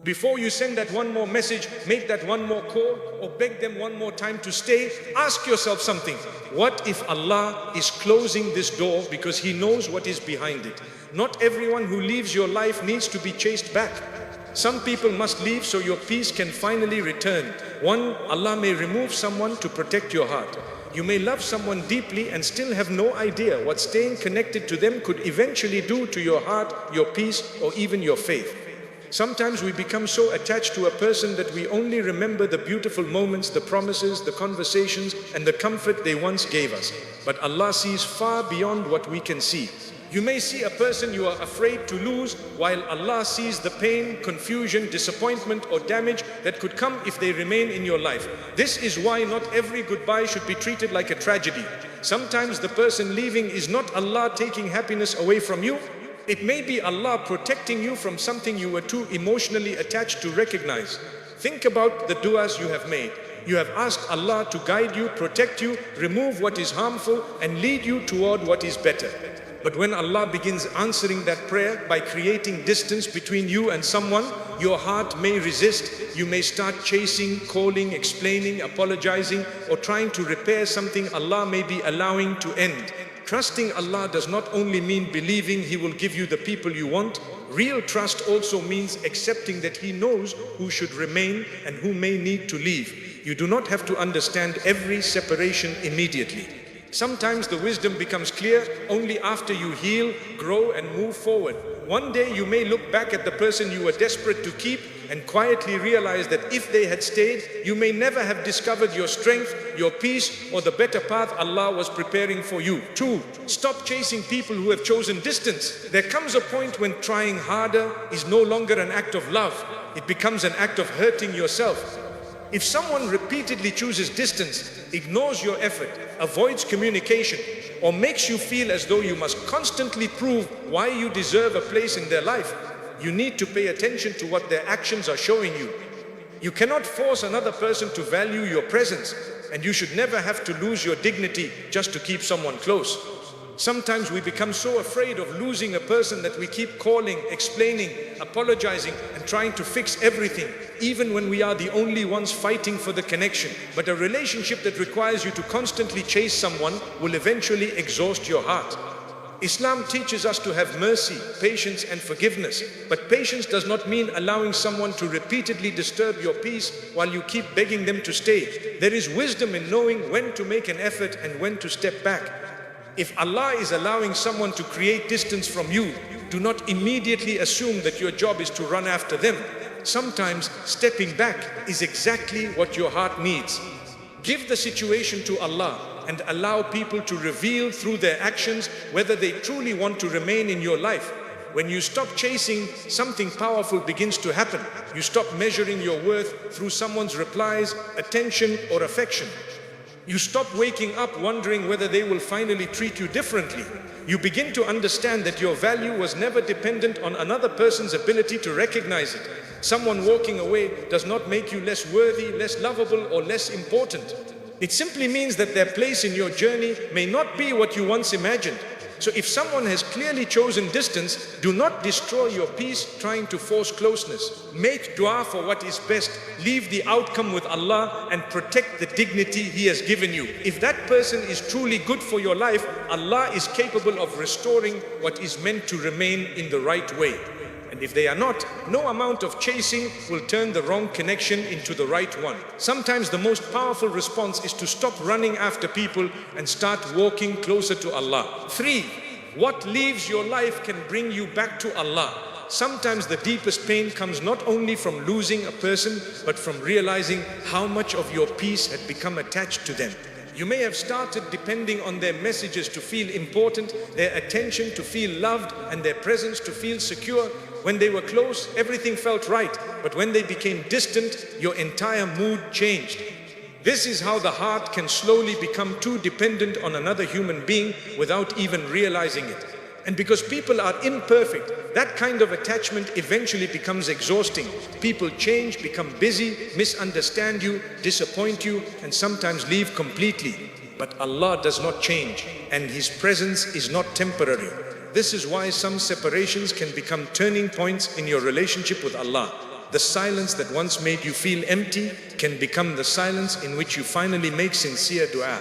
Before you send that one more message, make that one more call, or beg them one more time to stay, ask yourself something. What if Allah is closing this door because He knows what is behind it? Not everyone who leaves your life needs to be chased back. Some people must leave so your peace can finally return. One, Allah may remove someone to protect your heart. You may love someone deeply and still have no idea what staying connected to them could eventually do to your heart, your peace, or even your faith. Sometimes we become so attached to a person that we only remember the beautiful moments, the promises, the conversations, and the comfort they once gave us. But Allah sees far beyond what we can see. You may see a person you are afraid to lose, while Allah sees the pain, confusion, disappointment, or damage that could come if they remain in your life. This is why not every goodbye should be treated like a tragedy. Sometimes the person leaving is not Allah taking happiness away from you. It may be Allah protecting you from something you were too emotionally attached to recognize. Think about the du'as you have made. You have asked Allah to guide you, protect you, remove what is harmful, and lead you toward what is better. But when Allah begins answering that prayer by creating distance between you and someone, your heart may resist. You may start chasing, calling, explaining, apologizing, or trying to repair something Allah may be allowing to end. Trusting Allah does not only mean believing He will give you the people you want. Real trust also means accepting that He knows who should remain and who may need to leave. You do not have to understand every separation immediately. Sometimes the wisdom becomes clear only after you heal, grow, and move forward. One day you may look back at the person you were desperate to keep and quietly realize that if they had stayed, you may never have discovered your strength, your peace, or the better path Allah was preparing for you. 2. Stop chasing people who have chosen distance. There comes a point when trying harder is no longer an act of love. It becomes an act of hurting yourself. If someone repeatedly chooses distance, ignores your effort, avoids communication, or makes you feel as though you must constantly prove why you deserve a place in their life, you need to pay attention to what their actions are showing you. You cannot force another person to value your presence, and you should never have to lose your dignity just to keep someone close. Sometimes we become so afraid of losing a person that we keep calling, explaining, apologizing, and trying to fix everything, even when we are the only ones fighting for the connection. But a relationship that requires you to constantly chase someone will eventually exhaust your heart. Islam teaches us to have mercy, patience, and forgiveness. But patience does not mean allowing someone to repeatedly disturb your peace while you keep begging them to stay. There is wisdom in knowing when to make an effort and when to step back. If Allah is allowing someone to create distance from you, do not immediately assume that your job is to run after them. Sometimes stepping back is exactly what your heart needs. Give the situation to Allah and allow people to reveal through their actions whether they truly want to remain in your life. When you stop chasing, something powerful begins to happen. You stop measuring your worth through someone's replies, attention, or affection. You stop waking up wondering whether they will finally treat you differently. You begin to understand that your value was never dependent on another person's ability to recognize it. Someone walking away does not make you less worthy, less lovable, or less important. It simply means that their place in your journey may not be what you once imagined. So if someone has clearly chosen distance, do not destroy your peace trying to force closeness. Make dua for what is best, leave the outcome with Allah, and protect the dignity He has given you. If that person is truly good for your life, Allah is capable of restoring what is meant to remain in the right way. And if they are not, no amount of chasing will turn the wrong connection into the right one. Sometimes the most powerful response is to stop running after people and start walking closer to Allah. 3. What leaves your life can bring you back to Allah. Sometimes the deepest pain comes not only from losing a person, but from realizing how much of your peace had become attached to them. You may have started depending on their messages to feel important, their attention to feel loved, and their presence to feel secure. When they were close, everything felt right. But when they became distant, your entire mood changed. This is how the heart can slowly become too dependent on another human being without even realizing it. And because people are imperfect, that kind of attachment eventually becomes exhausting. People change, become busy, misunderstand you, disappoint you, and sometimes leave completely. But Allah does not change, and His presence is not temporary. This is why some separations can become turning points in your relationship with Allah. The silence that once made you feel empty can become the silence in which you finally make sincere dua.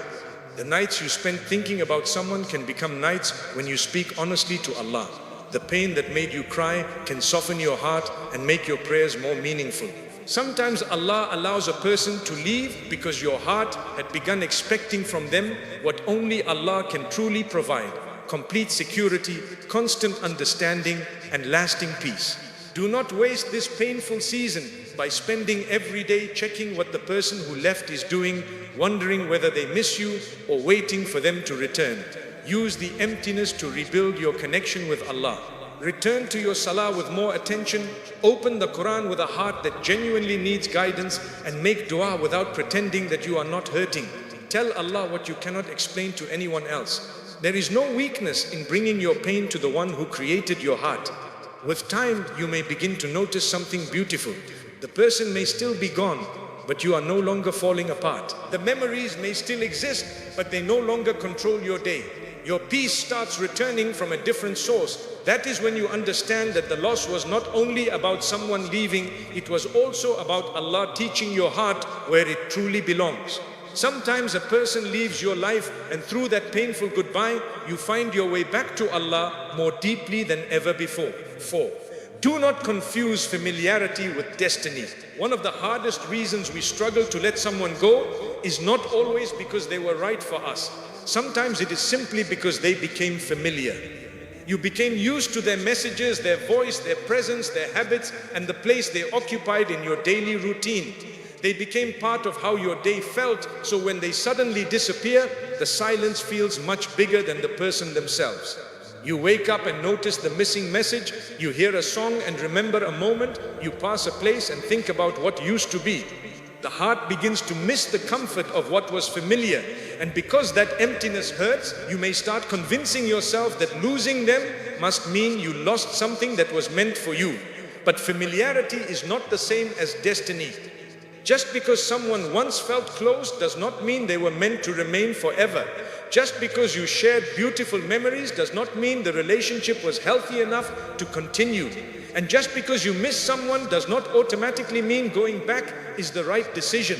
The nights you spend thinking about someone can become nights when you speak honestly to Allah. The pain that made you cry can soften your heart and make your prayers more meaningful. Sometimes Allah allows a person to leave because your heart had begun expecting from them what only Allah can truly provide: complete security, constant understanding, and lasting peace. Do not waste this painful season by spending every day checking what the person who left is doing, wondering whether they miss you or waiting for them to return. Use the emptiness to rebuild your connection with Allah. Return to your salah with more attention. Open the Quran with a heart that genuinely needs guidance, and make dua without pretending that you are not hurting. Tell Allah what you cannot explain to anyone else. There is no weakness in bringing your pain to the one who created your heart. With time, you may begin to notice something beautiful. The person may still be gone, but you are no longer falling apart. The memories may still exist, but they no longer control your day. Your peace starts returning from a different source. That is when you understand that the loss was not only about someone leaving, it was also about Allah teaching your heart where it truly belongs. Sometimes a person leaves your life, and through that painful goodbye, you find your way back to Allah more deeply than ever before. 4. Do not confuse familiarity with destiny. One of the hardest reasons we struggle to let someone go is not always because they were right for us. Sometimes it is simply because they became familiar. You became used to their messages, their voice, their presence, their habits, and the place they occupied in your daily routine. They became part of how your day felt, so when they suddenly disappear, the silence feels much bigger than the person themselves. You wake up and notice the missing message, you hear a song and remember a moment, you pass a place and think about what used to be. The heart begins to miss the comfort of what was familiar, and because that emptiness hurts, you may start convincing yourself that losing them must mean you lost something that was meant for you. But familiarity is not the same as destiny. Just because someone once felt close does not mean they were meant to remain forever. Just because you shared beautiful memories does not mean the relationship was healthy enough to continue. And just because you miss someone does not automatically mean going back is the right decision.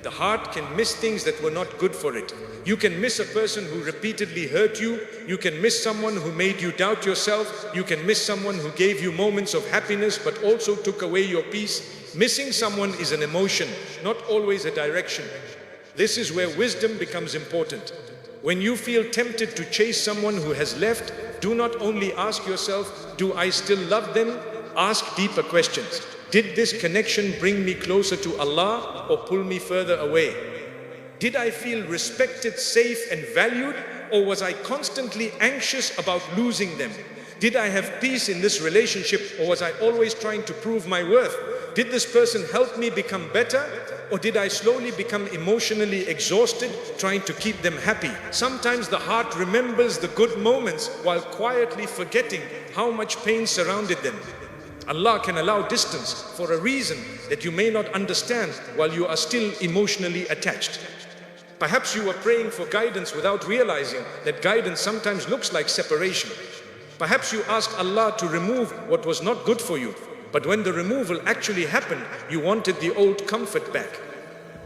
The heart can miss things that were not good for it. You can miss a person who repeatedly hurt you. You can miss someone who made you doubt yourself. You can miss someone who gave you moments of happiness but also took away your peace. Missing someone is an emotion, not always a direction. This is where wisdom becomes important. When you feel tempted to chase someone who has left, do not only ask yourself, do I still love them? Ask deeper questions. Did this connection bring me closer to Allah or pull me further away? Did I feel respected, safe, and valued, or was I constantly anxious about losing them? Did I have peace in this relationship, or was I always trying to prove my worth? Did this person help me become better, or did I slowly become emotionally exhausted trying to keep them happy? Sometimes the heart remembers the good moments while quietly forgetting how much pain surrounded them. Allah can allow distance for a reason that you may not understand while you are still emotionally attached. Perhaps you are praying for guidance without realizing that guidance sometimes looks like separation. Perhaps you asked Allah to remove what was not good for you, but when the removal actually happened, you wanted the old comfort back.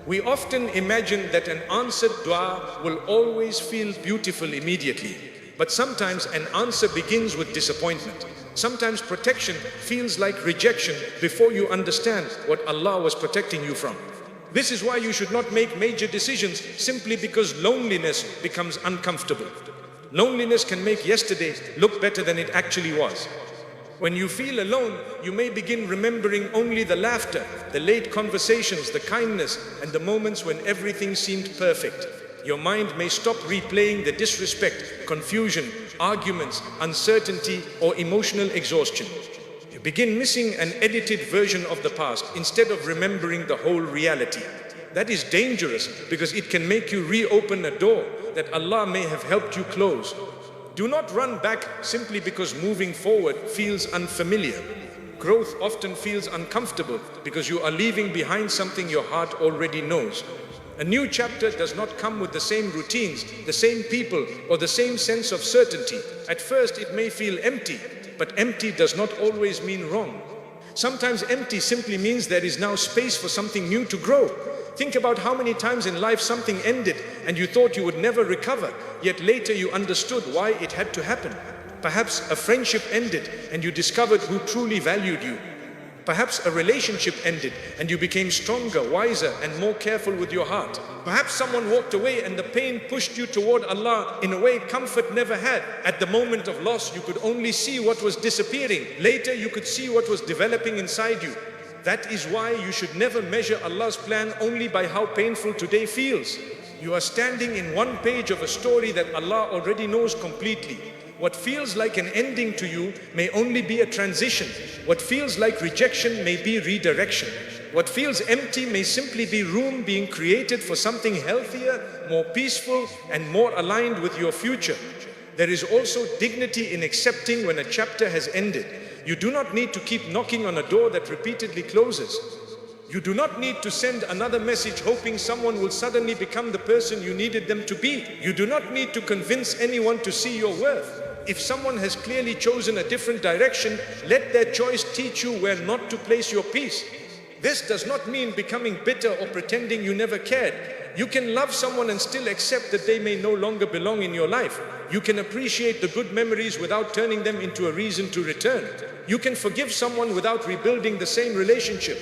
We often imagine that an answered dua will always feel beautiful immediately, but sometimes an answer begins with disappointment. Sometimes protection feels like rejection before you understand what Allah was protecting you from. This is why you should not make major decisions simply because loneliness becomes uncomfortable. Loneliness can make yesterday look better than it actually was. When you feel alone, you may begin remembering only the laughter, the late conversations, the kindness, and the moments when everything seemed perfect. Your mind may stop replaying the disrespect, confusion, arguments, uncertainty, or emotional exhaustion. You begin missing an edited version of the past instead of remembering the whole reality. That is dangerous because it can make you reopen a door that Allah may have helped you close. Do not run back simply because moving forward feels unfamiliar. Growth often feels uncomfortable because you are leaving behind something your heart already knows. A new chapter does not come with the same routines, the same people, or the same sense of certainty. At first it may feel empty, but empty does not always mean wrong. Sometimes empty simply means there is now space for something new to grow. Think about how many times in life something ended and you thought you would never recover, yet later you understood why it had to happen. Perhaps a friendship ended and you discovered who truly valued you. Perhaps a relationship ended and you became stronger, wiser, and more careful with your heart. Perhaps someone walked away and the pain pushed you toward Allah in a way comfort never had. At the moment of loss, you could only see what was disappearing. Later, you could see what was developing inside you. That is why you should never measure Allah's plan only by how painful today feels. You are standing in one page of a story that Allah already knows completely. What feels like an ending to you may only be a transition. What feels like rejection may be redirection. What feels empty may simply be room being created for something healthier, more peaceful, and more aligned with your future. There is also dignity in accepting when a chapter has ended. You do not need to keep knocking on a door that repeatedly closes. You do not need to send another message hoping someone will suddenly become the person you needed them to be. You do not need to convince anyone to see your worth. If someone has clearly chosen a different direction, let their choice teach you where not to place your peace. This does not mean becoming bitter or pretending you never cared. You can love someone and still accept that they may no longer belong in your life. You can appreciate the good memories without turning them into a reason to return. You can forgive someone without rebuilding the same relationship.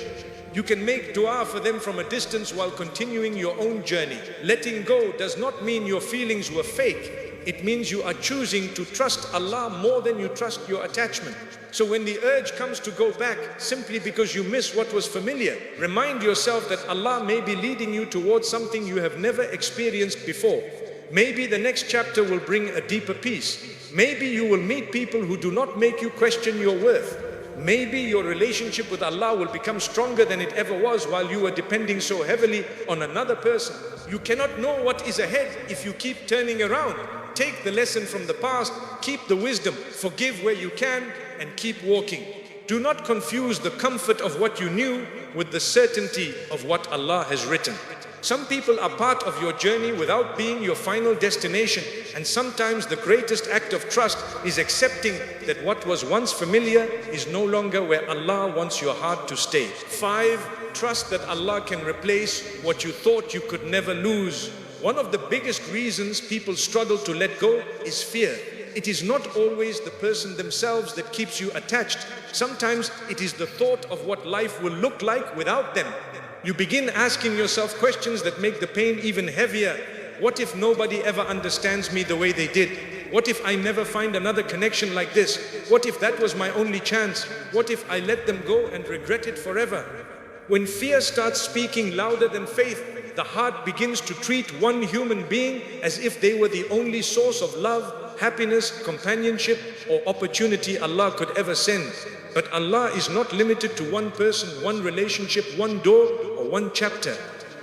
You can make dua for them from a distance while continuing your own journey. Letting go does not mean your feelings were fake. It means you are choosing to trust Allah more than you trust your attachment. So when the urge comes to go back simply because you miss what was familiar, remind yourself that Allah may be leading you towards something you have never experienced before. Maybe the next chapter will bring a deeper peace. Maybe you will meet people who do not make you question your worth. Maybe your relationship with Allah will become stronger than it ever was while you were depending so heavily on another person. You cannot know what is ahead if you keep turning around. Take the lesson from the past, keep the wisdom, forgive where you can, and keep walking. Do not confuse the comfort of what you knew with the certainty of what Allah has written. Some people are part of your journey without being your final destination, and sometimes the greatest act of trust is accepting that what was once familiar is no longer where Allah wants your heart to stay. 5. Trust that Allah can replace what you thought you could never lose. One of the biggest reasons people struggle to let go is fear. It is not always the person themselves that keeps you attached. Sometimes it is the thought of what life will look like without them. You begin asking yourself questions that make the pain even heavier. What if nobody ever understands me the way they did? What if I never find another connection like this? What if that was my only chance? What if I let them go and regret it forever? When fear starts speaking louder than faith, the heart begins to treat one human being as if they were the only source of love, happiness, companionship, or opportunity Allah could ever send. But Allah is not limited to one person, one relationship, one door, or one chapter.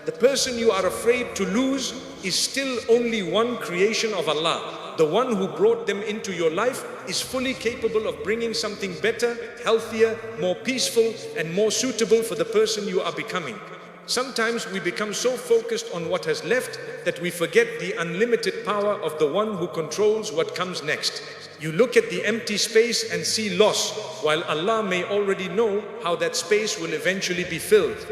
The person you are afraid to lose is still only one creation of Allah. The one who brought them into your life is fully capable of bringing something better, healthier, more peaceful, and more suitable for the person you are becoming. Sometimes we become so focused on what has left that we forget the unlimited power of the one who controls what comes next. You look at the empty space and see loss, while Allah may already know how that space will eventually be filled.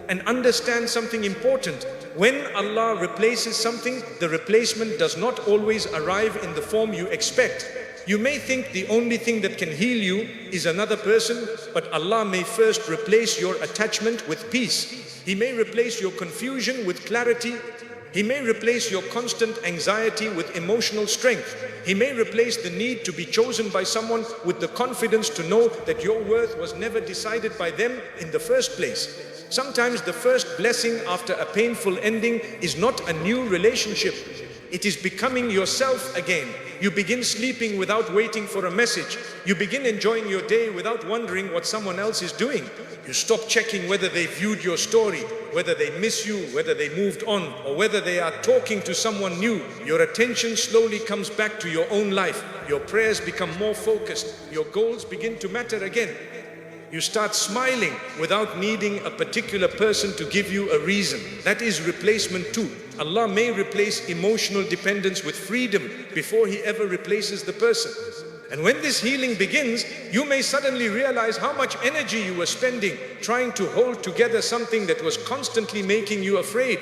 And understand something important. When Allah replaces something, the replacement does not always arrive in the form you expect. You may think the only thing that can heal you is another person, but Allah may first replace your attachment with peace. He may replace your confusion with clarity. He may replace your constant anxiety with emotional strength. He may replace the need to be chosen by someone with the confidence to know that your worth was never decided by them in the first place. Sometimes the first blessing after a painful ending is not a new relationship. It is becoming yourself again. You begin sleeping without waiting for a message. You begin enjoying your day without wondering what someone else is doing. You stop checking whether they viewed your story, whether they miss you, whether they moved on, or whether they are talking to someone new. Your attention slowly comes back to your own life. Your prayers become more focused. Your goals begin to matter again. You start smiling without needing a particular person to give you a reason. That is replacement too. Allah may replace emotional dependence with freedom before He ever replaces the person. And when this healing begins, you may suddenly realize how much energy you were spending trying to hold together something that was constantly making you afraid.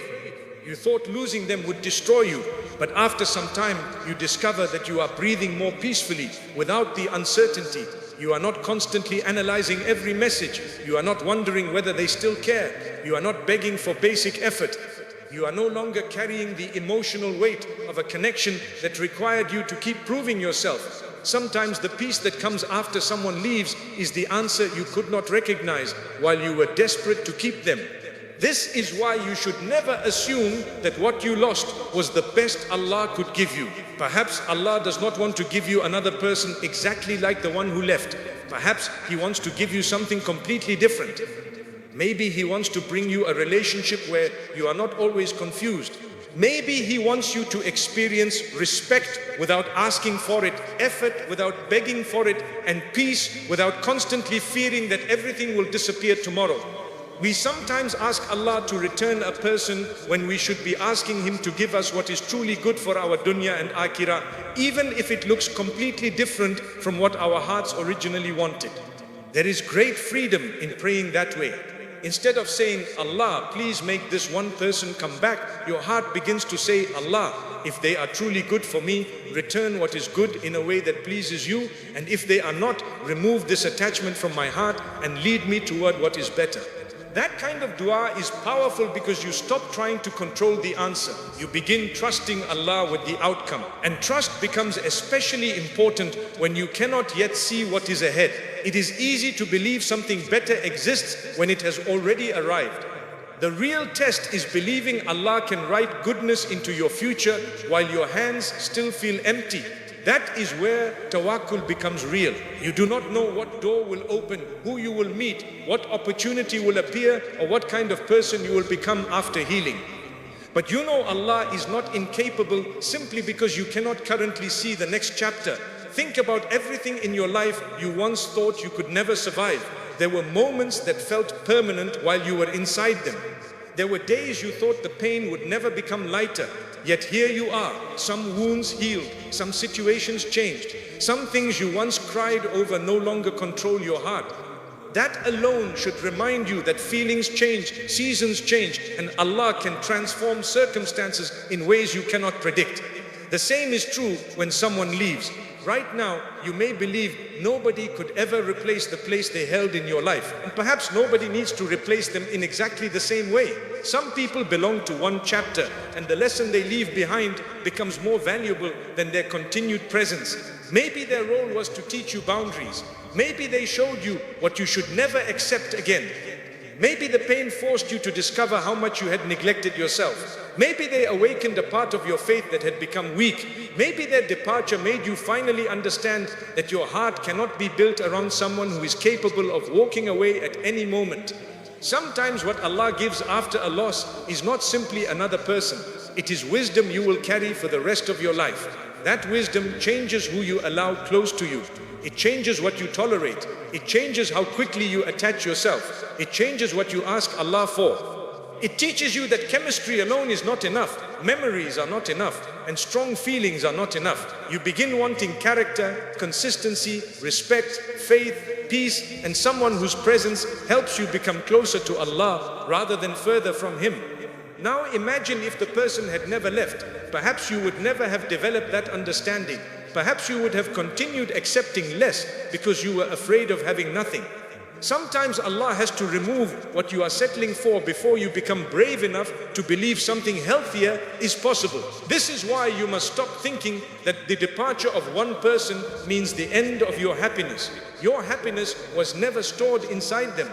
You thought losing them would destroy you, but after some time you discover that you are breathing more peacefully without the uncertainty. You are not constantly analyzing every message. You are not wondering whether they still care. You are not begging for basic effort. You are no longer carrying the emotional weight of a connection that required you to keep proving yourself. Sometimes the peace that comes after someone leaves is the answer you could not recognize while you were desperate to keep them. This is why you should never assume that what you lost was the best Allah could give you. Perhaps Allah does not want to give you another person exactly like the one who left. Perhaps He wants to give you something completely different. Maybe He wants to bring you a relationship where you are not always confused. Maybe He wants you to experience respect without asking for it, effort without begging for it, and peace without constantly fearing that everything will disappear tomorrow. We sometimes ask Allah to return a person when we should be asking Him to give us what is truly good for our dunya and akhirah, even if it looks completely different from what our hearts originally wanted. There is great freedom in praying that way. Instead of saying, Allah, please make this one person come back, your heart begins to say, Allah, if they are truly good for me, return what is good in a way that pleases you, and if they are not, remove this attachment from my heart and lead me toward what is better. That kind of dua is powerful because you stop trying to control the answer. You begin trusting Allah with the outcome. And trust becomes especially important when you cannot yet see what is ahead. It is easy to believe something better exists when it has already arrived. The real test is believing Allah can write goodness into your future while your hands still feel empty. That is where tawakkul becomes real. You do not know what door will open, who you will meet, what opportunity will appear, or what kind of person you will become after healing. But you know Allah is not incapable simply because you cannot currently see the next chapter. Think about everything in your life you once thought you could never survive. There were moments that felt permanent while you were inside them. There were days you thought the pain would never become lighter. Yet here you are, some wounds healed, some situations changed, some things you once cried over no longer control your heart. That alone should remind you that feelings change, seasons change, and Allah can transform circumstances in ways you cannot predict. The same is true when someone leaves. Right now, you may believe nobody could ever replace the place they held in your life. And perhaps nobody needs to replace them in exactly the same way. Some people belong to one chapter, and the lesson they leave behind becomes more valuable than their continued presence. Maybe their role was to teach you boundaries. Maybe they showed you what you should never accept again. Maybe the pain forced you to discover how much you had neglected yourself. Maybe they awakened a part of your faith that had become weak. Maybe their departure made you finally understand that your heart cannot be built around someone who is capable of walking away at any moment. Sometimes what Allah gives after a loss is not simply another person. It is wisdom you will carry for the rest of your life. That wisdom changes who you allow close to you. It changes what you tolerate. It changes how quickly you attach yourself. It changes what you ask Allah for. It teaches you that chemistry alone is not enough, memories are not enough, and strong feelings are not enough. You begin wanting character, consistency, respect, faith, peace, and someone whose presence helps you become closer to Allah rather than further from Him. Now imagine if the person had never left. Perhaps you would never have developed that understanding. Perhaps you would have continued accepting less because you were afraid of having nothing. Sometimes Allah has to remove what you are settling for before you become brave enough to believe something healthier is possible. This is why you must stop thinking that the departure of one person means the end of your happiness. Your happiness was never stored inside them.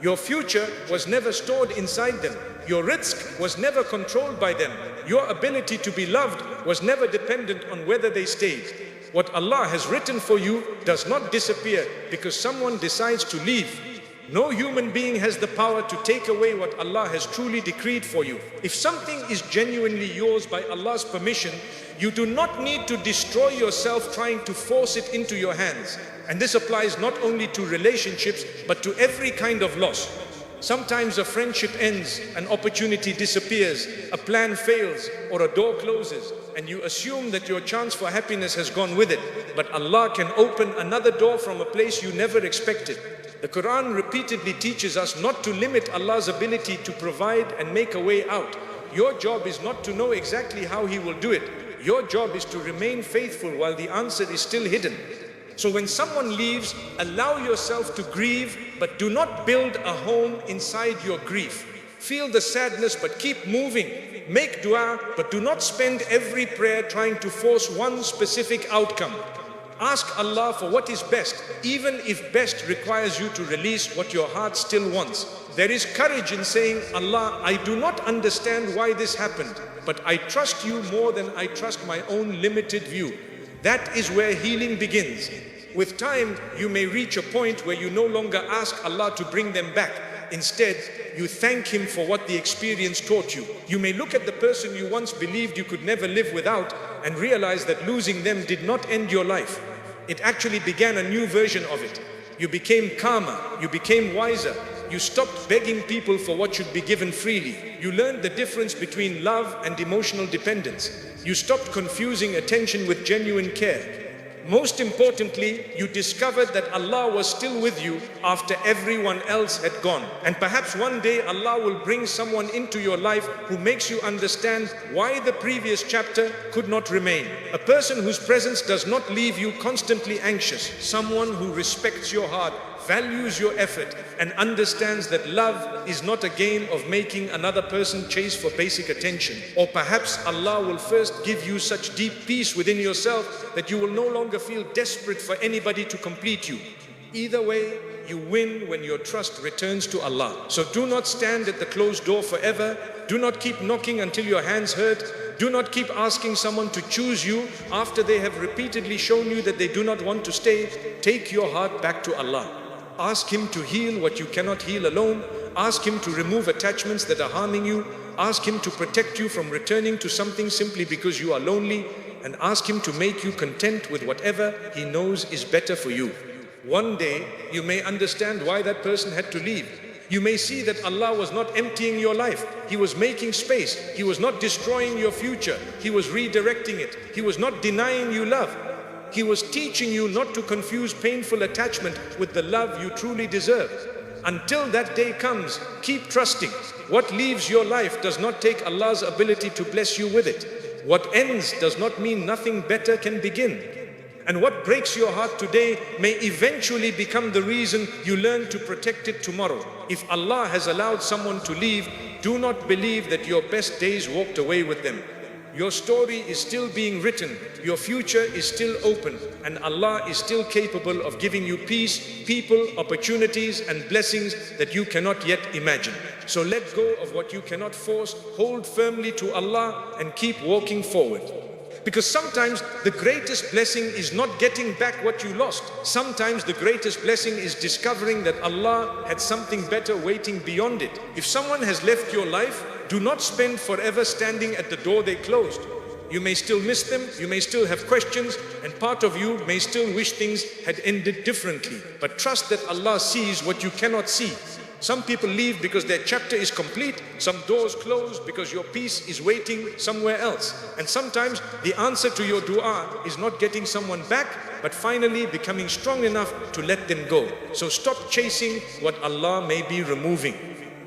Your future was never stored inside them. Your rizq was never controlled by them. Your ability to be loved was never dependent on whether they stayed. What Allah has written for you does not disappear because someone decides to leave. No human being has the power to take away what Allah has truly decreed for you. If something is genuinely yours by Allah's permission, you do not need to destroy yourself trying to force it into your hands. And this applies not only to relationships, but to every kind of loss. Sometimes a friendship ends, an opportunity disappears, a plan fails, or a door closes. and you assume that your chance for happiness has gone with it. But Allah can open another door from a place you never expected. The Quran repeatedly teaches us not to limit Allah's ability to provide and make a way out. Your job is not to know exactly how He will do it. Your job is to remain faithful while the answer is still hidden. So when someone leaves, allow yourself to grieve, but do not build a home inside your grief. Feel the sadness, but keep moving. Make dua, but do not spend every prayer trying to force one specific outcome. Ask Allah for what is best, even if best requires you to release what your heart still wants. There is courage in saying, Allah, I do not understand why this happened, but I trust you more than I trust my own limited view. That is where healing begins. With time, you may reach a point where you no longer ask Allah to bring them back. Instead, you thank Him for what the experience taught you. You may look at the person you once believed you could never live without and realize that losing them did not end your life. It actually began a new version of it. You became calmer, you became wiser, you stopped begging people for what should be given freely. You learned the difference between love and emotional dependence. You stopped confusing attention with genuine care. Most importantly, you discovered that Allah was still with you after everyone else had gone. And perhaps one day Allah will bring someone into your life who makes you understand why the previous chapter could not remain. A person whose presence does not leave you constantly anxious. Someone who respects your heart, values your effort, and understands that love is not a game of making another person chase for basic attention. Or perhaps Allah will first give you such deep peace within yourself that you will no longer feel desperate for anybody to complete you. Either way, you win when your trust returns to Allah. So do not stand at the closed door forever. Do not keep knocking until your hands hurt. Do not keep asking someone to choose you after they have repeatedly shown you that they do not want to stay. Take your heart back to Allah. Ask Him to heal what you cannot heal alone. Ask Him to remove attachments that are harming you. Ask Him to protect you from returning to something simply because you are lonely. And ask Him to make you content with whatever He knows is better for you. One day, you may understand why that person had to leave. You may see that Allah was not emptying your life. He was making space. He was not destroying your future. He was redirecting it. He was not denying you love. He was teaching you not to confuse painful attachment with the love you truly deserve. Until that day comes, keep trusting. What leaves your life does not take Allah's ability to bless you with it. What ends does not mean nothing better can begin. And what breaks your heart today may eventually become the reason you learn to protect it tomorrow. If Allah has allowed someone to leave, do not believe that your best days walked away with them. Your story is still being written, your future is still open, and Allah is still capable of giving you peace, people, opportunities, and blessings that you cannot yet imagine. So let go of what you cannot force, hold firmly to Allah, and keep walking forward. Because sometimes the greatest blessing is not getting back what you lost. Sometimes the greatest blessing is discovering that Allah had something better waiting beyond it. If someone has left your life, do not spend forever standing at the door they closed. You may still miss them, you may still have questions, and part of you may still wish things had ended differently. But trust that Allah sees what you cannot see. Some people leave because their chapter is complete. Some doors close because your peace is waiting somewhere else. And sometimes the answer to your dua is not getting someone back, but finally becoming strong enough to let them go. So stop chasing what Allah may be removing.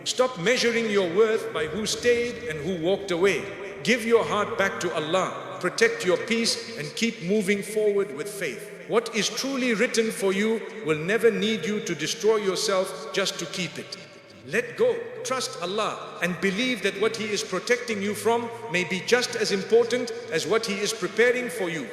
Stop measuring your worth by who stayed and who walked away. Give your heart back to Allah. Protect your peace and keep moving forward with faith. What is truly written for you will never need you to destroy yourself just to keep it. Let go, trust Allah, and believe that what He is protecting you from may be just as important as what He is preparing for you.